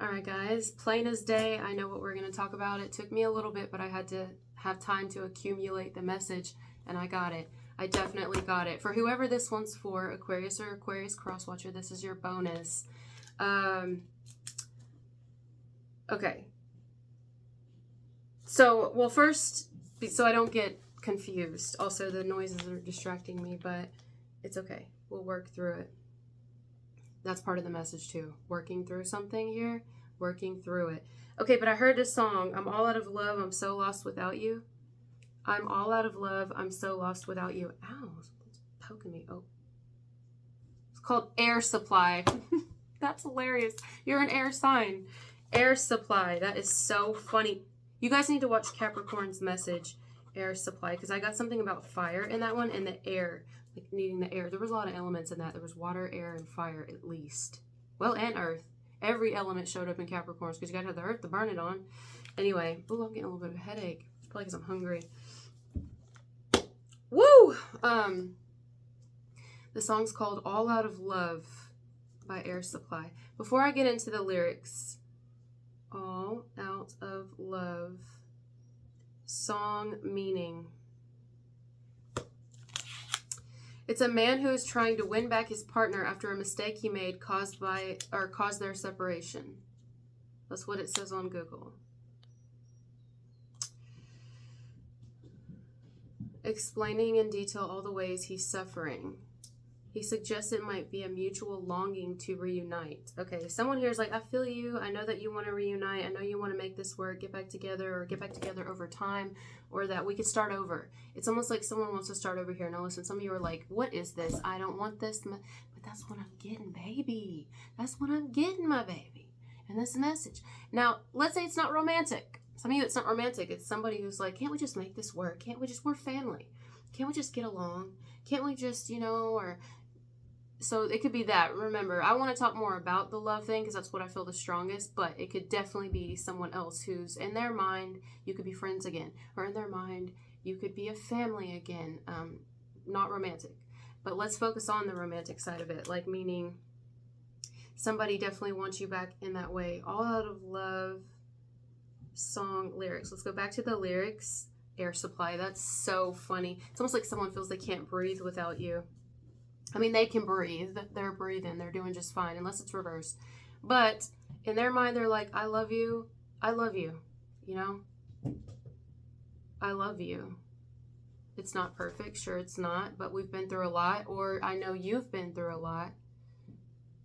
Alright guys, plain as day, I know what we're going to talk about. It took me a little bit, but I had to have time to accumulate the message, and I got it. I definitely got it. For whoever this one's for, Aquarius or Aquarius Crosswatcher, this is your bonus. Okay. So, well first, so I don't get confused. Also, the noises are distracting me, but it's okay. We'll work through it. That's part of the message too. Working through something here. Working through it. Okay, but I heard this song. I'm all out of love. I'm so lost without you. I'm all out of love. I'm so lost without you. Ow, it's poking me. Oh. It's called Air Supply. That's hilarious. You're an air sign. Air Supply. That is so funny. You guys need to watch Capricorn's message. Air Supply. Because I got something about fire in that one and the air. Like needing the air. There was a lot of elements in that. There was water, air, and fire at least. Well, and earth. Every element showed up in Capricorns because you got to have the earth to burn it on. Anyway, oh, I'm getting a little bit of a headache. It's probably because I'm hungry. Woo! The song's called All Out of Love by Air Supply. Before I get into the lyrics, All Out of Love, song meaning. It's a man who is trying to win back his partner after a mistake he made caused their separation. That's what it says on Google. Explaining in detail all the ways he's suffering. He suggests it might be a mutual longing to reunite. Okay, someone here is like, I feel you. I know that you want to reunite. I know you want to make this work, get back together, or get back together over time, or that we could start over. It's almost like someone wants to start over here. Now listen, some of you are like, what is this? I don't want this. But that's what I'm getting, baby. That's what I'm getting, my baby. And this message. Now, let's say it's not romantic. Some of you, it's not romantic. It's somebody who's like, can't we just make this work? Can't we just, we're family. Can't we just get along? Can't we just, or... So it could be that. Remember, I want to talk more about the love thing because that's what I feel the strongest, but it could definitely be someone else who's in their mind, you could be friends again, or in their mind, you could be a family again. Not romantic, but let's focus on the romantic side of it, like meaning somebody definitely wants you back in that way. All Out of Love song lyrics. Let's go back to the lyrics. Air Supply. That's so funny. It's almost like someone feels they can't breathe without you. I mean, they can breathe. They're breathing. They're doing just fine, unless it's reversed. But in their mind, they're like, I love you. I love you. I love you. It's not perfect. Sure, it's not. But we've been through a lot. Or I know you've been through a lot.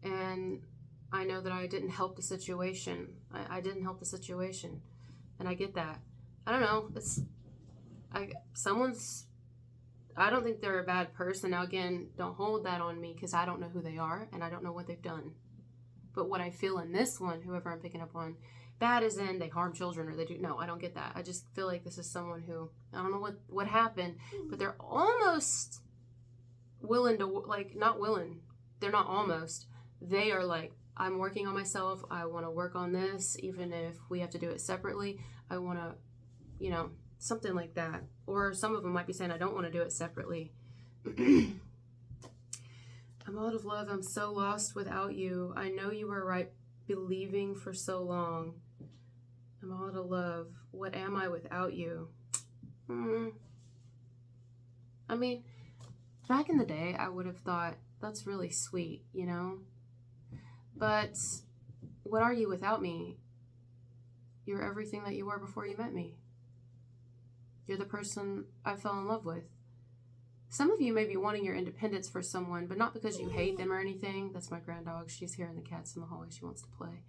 And I know that I didn't help the situation. I didn't help the situation. And I get that. I don't know. I don't think they're a bad person. Now, again, don't hold that on me because I don't know who they are and I don't know what they've done. But what I feel in this one, whoever I'm picking up on, bad as in they harm children or they do. No, I don't get that. I just feel like this is someone who, I don't know what happened, but they're almost willing to, like, not willing. They're not almost. They are like, I'm working on myself. I want to work on this, even if we have to do it separately. I want to, something like that. Or some of them might be saying, I don't want to do it separately. I'm out of love. I'm so lost without you. I know you were right believing for so long. I'm out of love. What am I without you? I mean, back in the day, I would have thought, that's really sweet, But what are you without me? You're everything that you were before you met me. You're the person I fell in love with. Some of you may be wanting your independence for someone, but not because you hate them or anything. That's my grand dog. She's hearing the cats in the hallway. She wants to play.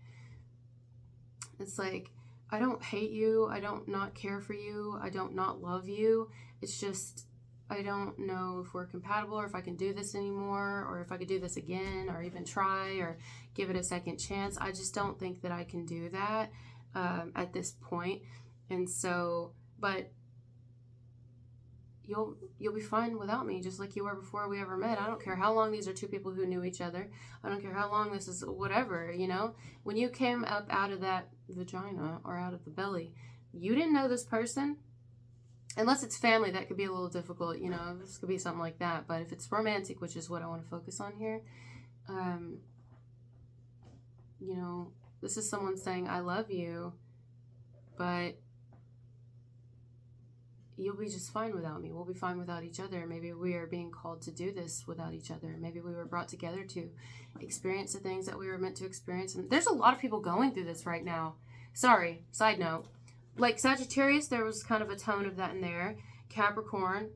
It's like, I don't hate you. I don't not care for you. I don't not love you. It's just, I don't know if we're compatible or if I can do this anymore or if I could do this again or even try or give it a second chance. I just don't think that I can do that at this point. And so, but you'll be fine without me, just like you were before we ever met. I don't care how long these are two people who knew each other. I don't care how long this is, whatever, When you came up out of that vagina or out of the belly, you didn't know this person. Unless it's family, that could be a little difficult, This could be something like that. But if it's romantic, which is what I want to focus on here, This is someone saying, I love you, but you'll be just fine without me. We'll be fine without each other. Maybe we are being called to do this without each other. Maybe we were brought together to experience the things that we were meant to experience. And there's a lot of people going through this right now. Sorry, side note. Like Sagittarius, there was kind of a tone of that in there. Capricorn,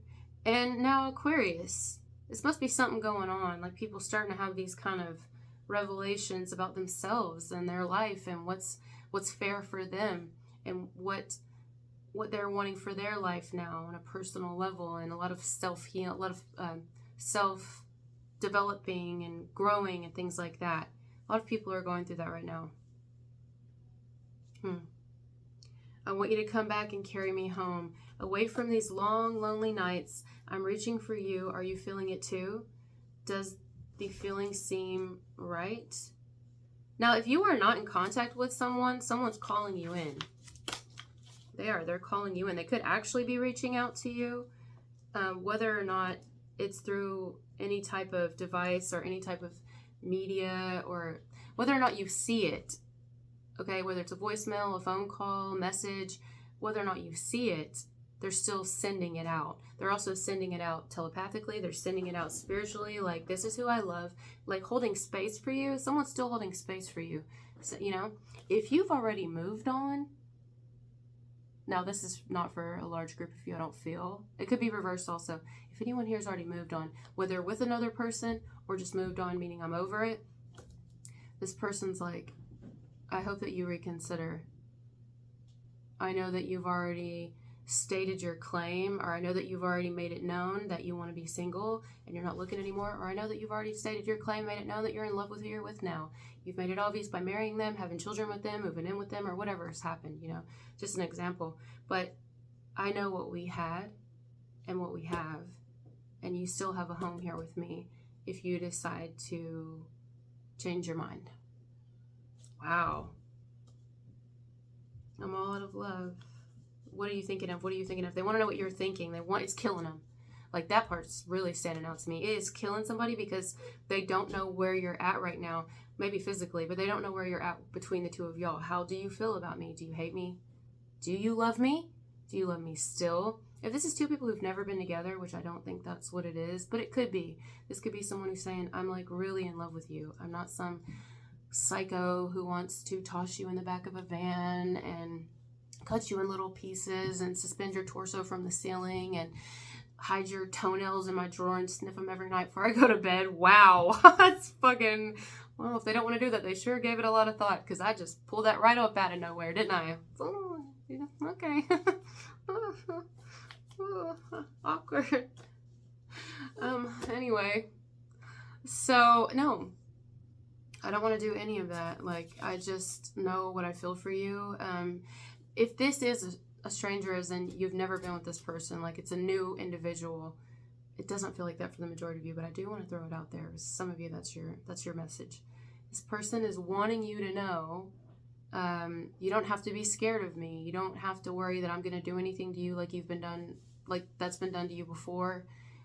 and now Aquarius. This must be something going on. Like people starting to have these kind of revelations about themselves and their life and what's fair for them and what they're wanting for their life now on a personal level, and a lot of self-healing, a lot of self-developing and growing and things like that. A lot of people are going through that right now. I want you to come back and carry me home, away from these long, lonely nights. I'm reaching for you. Are you feeling it too? Does the feeling seem right? Now, if you are not in contact with someone, someone's calling you in. They're calling you in. They could actually be reaching out to you, whether or not it's through any type of device or any type of media, or whether or not you see it. Okay, whether it's a voicemail, a phone call, message, whether or not you see it, they're still sending it out. They're also sending it out telepathically. They're sending it out spiritually. Like, this is who I love. Like, holding space for you. Someone's still holding space for you. So, you know, if you've already moved on, now this is not for a large group if you don't feel. It could be reversed also. If anyone here has already moved on, whether with another person or just moved on, meaning I'm over it, this person's like, I hope that you reconsider. I know that you've already stated your claim, or I know that you've already made it known that you want to be single and you're not looking anymore, or I know that you've already stated your claim, made it known that you're in love with who you're with now. You've made it obvious by marrying them, having children with them, moving in with them, or whatever has happened, you know, just an example. But I know what we had and what we have, and you still have a home here with me if you decide to change your mind. Wow. I'm all out of love. What are you thinking of? What are you thinking of? They want to know what you're thinking. It's killing them. Like, that part's really standing out to me. It is killing somebody because they don't know where you're at right now. Maybe physically, but they don't know where you're at between the two of y'all. How do you feel about me? Do you hate me? Do you love me? Do you love me still? If this is two people who've never been together, which I don't think that's what it is, but it could be. This could be someone who's saying, I'm like really in love with you. I'm not some psycho who wants to toss you in the back of a van and cut you in little pieces and suspend your torso from the ceiling and hide your toenails in my drawer and sniff them every night before I go to bed. Wow. That's fucking... Well, if they don't want to do that, they sure gave it a lot of thought, because I just pulled that right up out of nowhere, didn't I? Oh, yeah, okay. Awkward. Anyway. So, no. I don't want to do any of that. Like, I just know what I feel for you. If this is a stranger, as in you've never been with this person, like it's a new individual, it doesn't feel like that for the majority of you, but I do want to throw it out there. Some of you, that's your message. This person is wanting you to know, you don't have to be scared of me. You don't have to worry that I'm going to do anything to you like you've been done, like that's been done to you before.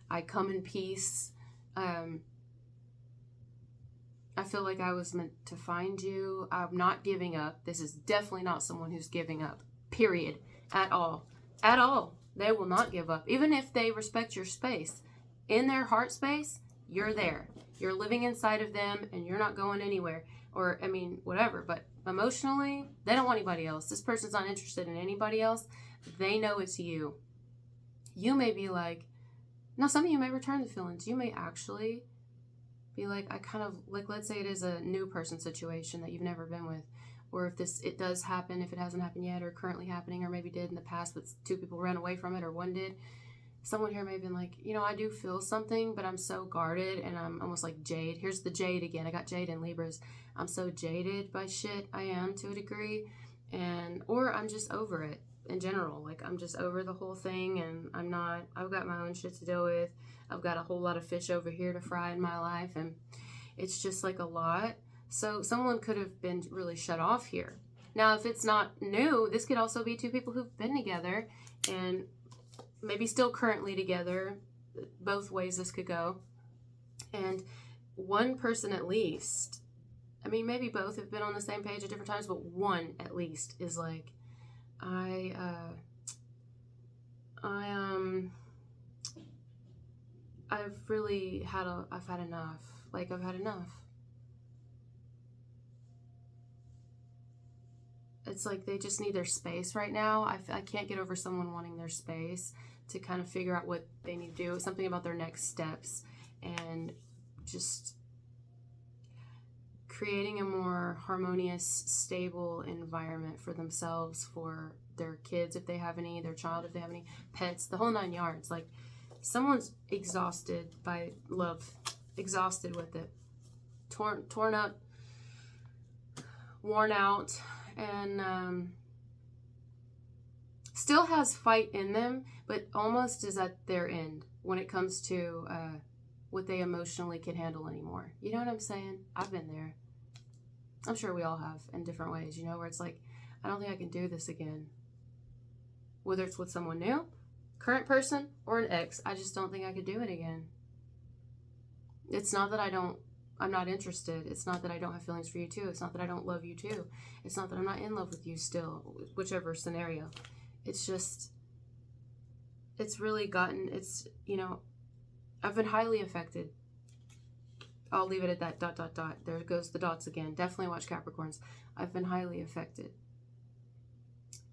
I come in peace. I feel like I was meant to find you. I'm not giving up. This is definitely not someone who's giving up, period, at all. At all. They will not give up. Even if they respect your space. In their heart space, you're there. You're living inside of them and you're not going anywhere. Or, I mean, whatever. But emotionally, they don't want anybody else. This person's not interested in anybody else. They know it's you. You may be like, now some of you may return the feelings. You may actually be like, I kind of, like, let's say it is a new person situation that you've never been with. Or if it does happen, if it hasn't happened yet, or currently happening, or maybe did in the past, but two people ran away from it, or one did. Someone here may have been like, you know, I do feel something, but I'm so guarded, and I'm almost like jade. Here's the jade again. I got jade in Libras. I'm so jaded by shit. I am, to a degree. Or I'm just over it in general. Like, I'm just over the whole thing, and I've got my own shit to deal with. I've got a whole lot of fish over here to fry in my life, and it's just like a lot. So someone could have been really shut off here. Now, if it's not new, this could also be two people who've been together and maybe still currently together. Both ways this could go. And one person at least I mean, maybe both have been on the same page at different times, but one at least is like, I I've really I've had enough. Like, I've had enough. It's like they just need their space right now. I can't get over someone wanting their space to kind of figure out what they need to do, something about their next steps, and just creating a more harmonious, stable environment for themselves, for their kids if they have any, their child if they have any, pets, the whole 9 yards. Like, someone's exhausted by love, exhausted with it, torn up, worn out, and still has fight in them, but almost is at their end when it comes to what they emotionally can handle anymore. You know what I'm saying? I've been there. I'm sure we all have in different ways, you know, where it's like, I don't think I can do this again. Whether it's with someone new, current person, or an ex, I just don't think I could do it again. It's not that I'm not interested. It's not that I don't have feelings for you too. It's not that I don't love you too. It's not that I'm not in love with you still, whichever scenario. It's just, it's really gotten, it's, you know, I've been highly affected. I'll leave it at that, ... There goes the dots again. Definitely watch Capricorns. I've been highly affected.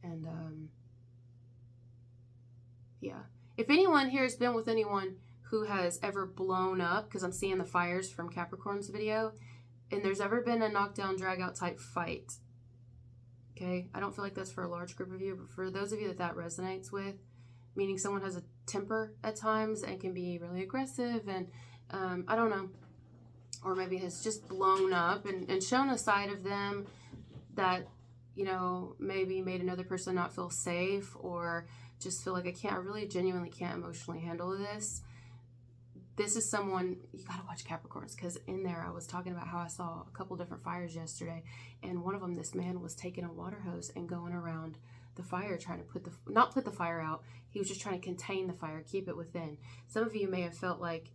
And, yeah. If anyone here has been with anyone who has ever blown up, because I'm seeing the fires from Capricorn's video, and there's ever been a knockdown, drag out type fight, okay? I don't feel like that's for a large group of you, but for those of you that resonates with, meaning someone has a temper at times and can be really aggressive and, I don't know, or maybe has just blown up and shown a side of them that, you know, maybe made another person not feel safe, or just feel like I really genuinely can't emotionally handle this. This is someone, you gotta watch Capricorns, because in there I was talking about how I saw a couple different fires yesterday, and one of them, this man was taking a water hose and going around the fire, trying to not put the fire out. He was just trying to contain the fire, keep it within. Some of you may have felt like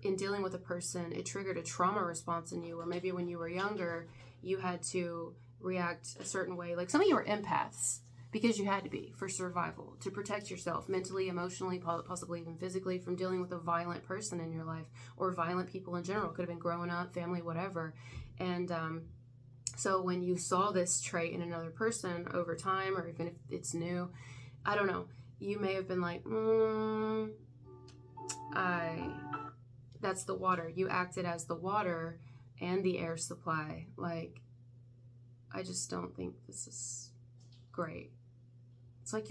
in dealing with a person, it triggered a trauma response in you, or maybe when you were younger, you had to react a certain way. Like, some of you are empaths because you had to be for survival, to protect yourself mentally, emotionally, possibly even physically, from dealing with a violent person in your life, or violent people in general. Could have been growing up, family, whatever. And so when you saw this trait in another person over time, or even if it's new, I don't know, you may have been like, that's the water. You acted as the water and the air supply. Like, I just don't think this is great. It's like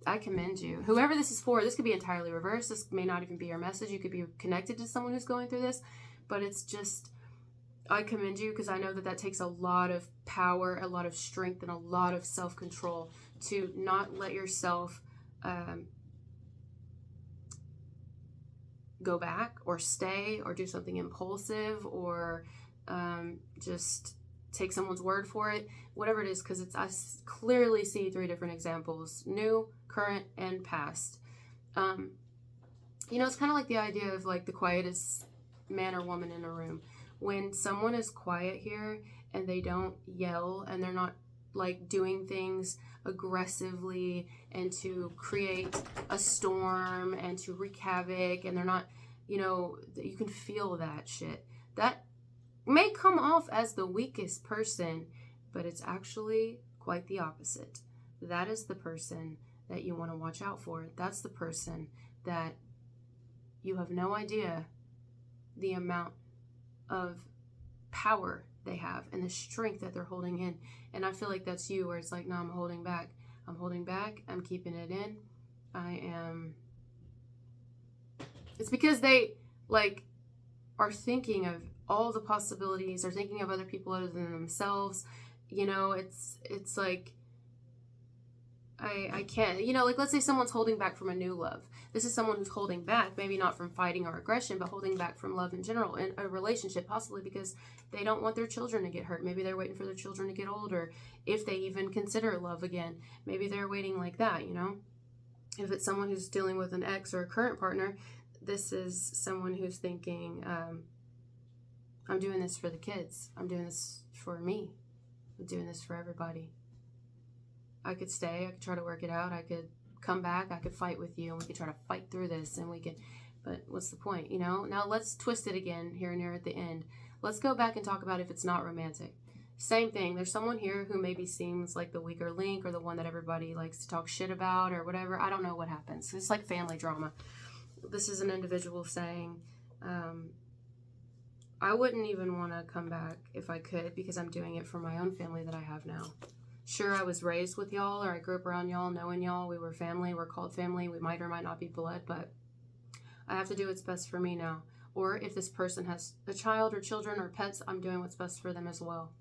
I commend you. Whoever this is for, this could be entirely reversed. This may not even be your message. You could be connected to someone who's going through this, but it's just, I commend you, because I know that takes a lot of power, a lot of strength, and a lot of self-control to not let yourself go back or stay or do something impulsive, or just take someone's word for it, whatever it is, because I clearly see 3 different examples: new, current, and past. You know, it's kind of like the idea of like the quietest man or woman in a room. When someone is quiet here and they don't yell, and they're not like doing things aggressively and to create a storm and to wreak havoc, and they're not, you know, you can feel that shit. That may come off as the weakest person, but it's actually quite the opposite. That is the person that you want to watch out for. That's the person that you have no idea the amount of power they have and the strength that they're holding in. And I feel like that's you, where it's like, no, I'm holding back. I'm keeping it in. It's because they like are thinking of all the possibilities, or thinking of other people other than themselves. You know, it's like, I can't, you know, like, let's say someone's holding back from a new love. This is someone who's holding back, maybe not from fighting or aggression, but holding back from love in general, in a relationship, possibly because they don't want their children to get hurt. Maybe they're waiting for their children to get older, if they even consider love again. Maybe they're waiting like that, you know. If it's someone who's dealing with an ex or a current partner, this is someone who's thinking, I'm doing this for the kids. I'm doing this for me. I'm doing this for everybody. I could stay. I could try to work it out. I could come back. I could fight with you, and we could try to fight through this, and we could, but what's the point, you know? Now let's twist it again here and here at the end. Let's go back and talk about if it's not romantic. Same thing. There's someone here who maybe seems like the weaker link or the one that everybody likes to talk shit about or whatever. I don't know what happens. It's like family drama. This is an individual saying, I wouldn't even want to come back if I could, because I'm doing it for my own family that I have now. Sure, I was raised with y'all, or I grew up around y'all, knowing y'all. We were family. We're called family. We might or might not be blood, but I have to do what's best for me now. Or if this person has a child or children or pets, I'm doing what's best for them as well.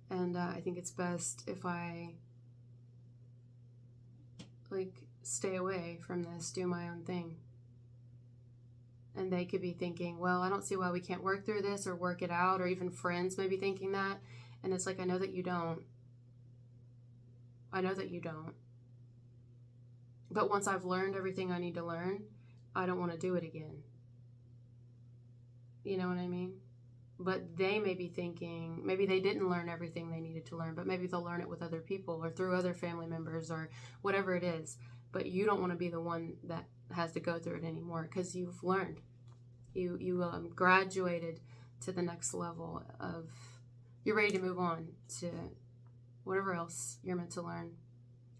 And I think it's best if I, like, stay away from this, do my own thing. And they could be thinking, well, I don't see why we can't work through this or work it out, or even friends may be thinking that. And it's like, I know that you don't. I know that you don't. But once I've learned everything I need to learn, I don't want to do it again. You know what I mean? But they may be thinking, maybe they didn't learn everything they needed to learn, but maybe they'll learn it with other people or through other family members or whatever it is. But you don't want to be the one that has to go through it anymore, because you've learned. You graduated to the next level of, you're ready to move on to whatever else you're meant to learn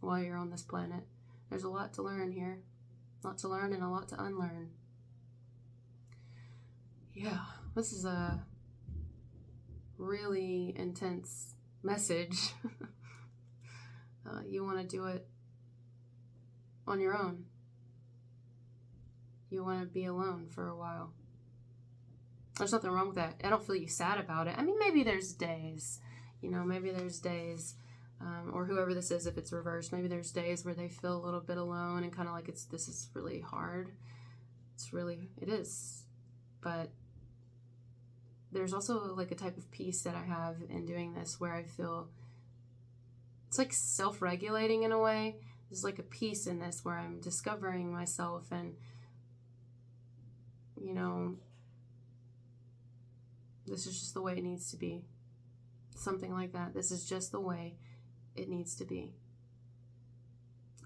while you're on this planet. There's a lot to learn here. A lot to learn and a lot to unlearn. Yeah, this is a really intense message. You want to do it on your own. You want to be alone for a while. There's nothing wrong with that. I don't feel you sad about it. I mean, maybe there's days, maybe there's days, or whoever this is, if it's reversed, maybe there's days where they feel a little bit alone and kind of like this is really hard. It is. But there's also like a type of peace that I have in doing this where I feel it's like self-regulating in a way. There's like a peace in this where I'm discovering myself and, this is just the way it needs to be. Something like that. This is just the way it needs to be.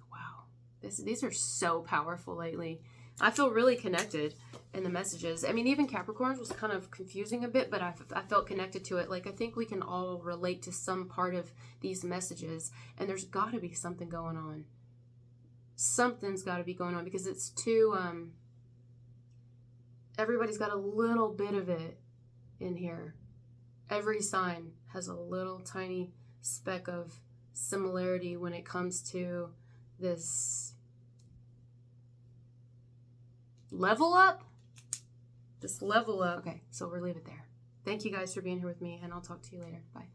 Wow. These are so powerful lately. I feel really connected in the messages. I mean, even Capricorns was kind of confusing a bit, but I felt connected to it. Like, I think we can all relate to some part of these messages, and there's got to be something going on. Something's got to be going on, because it's too, everybody's got a little bit of it in here. Every sign has a little tiny speck of similarity when it comes to this level up. Okay, so we'll leave it there. Thank you guys for being here with me, and I'll talk to you later. Bye.